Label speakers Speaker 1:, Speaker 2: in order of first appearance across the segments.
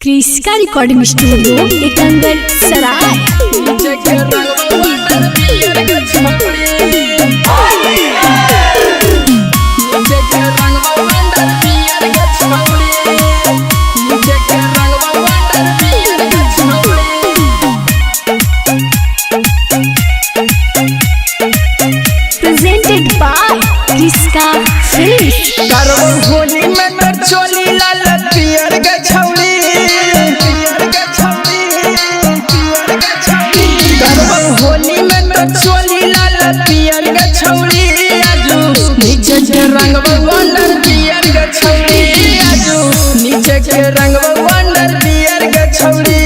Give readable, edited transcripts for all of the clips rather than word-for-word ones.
Speaker 1: क्रिस्का recording studio Ekangar Sarai. Presented by Kriska films.
Speaker 2: Holi में तर चोली लाल पियर के छौली होली में तर चोली लाल पियर के छौली आजू नीचे के रंग वंडर पियर के छौली आजू नीचे के रंग वंडर पियर के छौली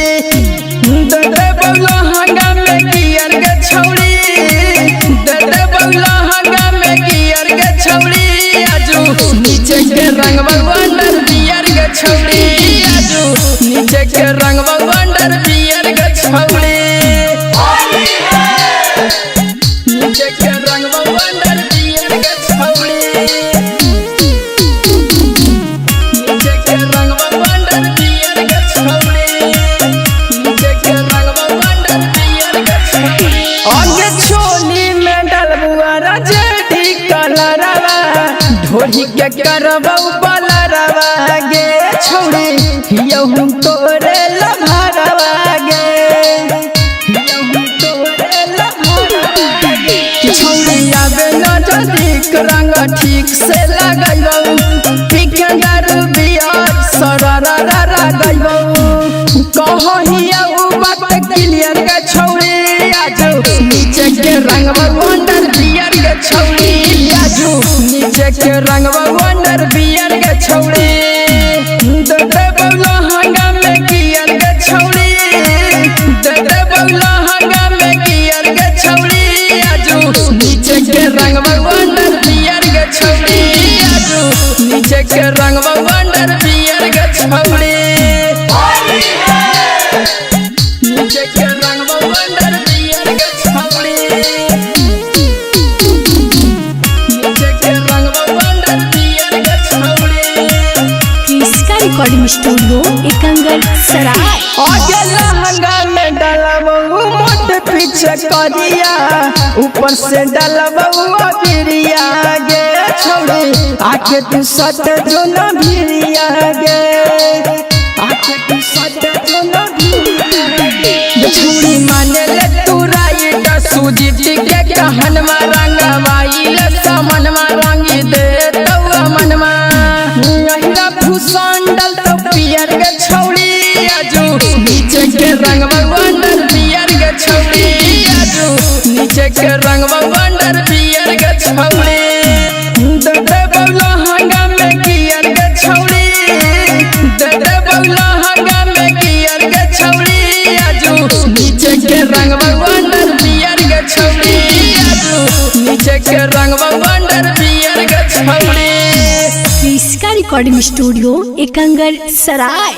Speaker 2: दे बौला हंगा में पियर के छौली दे बौला हंगा में पियर के छौली आजू नीचे के रंग वंडर पियर के छौली आजू नीचे के रंग वंडर पियर के छौली नीचे के रंग वंडर पियर के छौली नीचे के रंग वंडर पियर के छौली नीचे के रंग वंडर पियर के छौली आगे छोली में डलबुआ रजडी कलरवा ढोली के करबौ बलरवा गे छौरी यहू तोरे लभरवा गे यहू तोरे लभरवा गे छौरी आबे न जल्दी रंग ठीक से लगैबौ पिके दारू बियर सरररा लगैबौ कहहिया उ बात क्लियर के छौरी आजू नीचे के रंग वंडर बियर के छौरी आजू नीचे के रंग वंडर बियर के छौरी दे बौला हंगा में गियर के छौरी दे बौला हंगा में गियर के छौरी आजू नीचे के रंग वंडर बियर के छौरी आजू नीचे के रंग वंडर बियर के छौरी नीचे के रंग वंडर बियर के छौरी नीचे के रंग वंडर बियर के छौरी
Speaker 1: क्रिस्का रिकॉर्डिंग स्टूडियो एकंगर सराय।
Speaker 2: आगे लहंगा में डलबौ मोट पीछे करिया ऊपर से डलबौ बिरिया गे छौरी आके तू सट जो न भिरिया गे आके तू सट जो न भिरिया गे छौरी माने ले तू राइट सुजीत के कहनवा रंगवाई ले समनवा रंगी दे तौ मनवा अहिरा भूसंडल तो पियर के छौरी आजू नीचे के रंग वंडर पियर के छौरी आजू नीचे के रंग वंडर पियर के छौरी दे बौला हंगा में पियर के छौरी दे बौला हंगा में पियर के छौरी आजू नीचे के रंग वंडर पियर के छौरी आजू नीचे के रंग वंडर पियर के छौरी।
Speaker 1: क्रिस्का रिकॉर्डिंग स्टूडियो एकंगर सराय।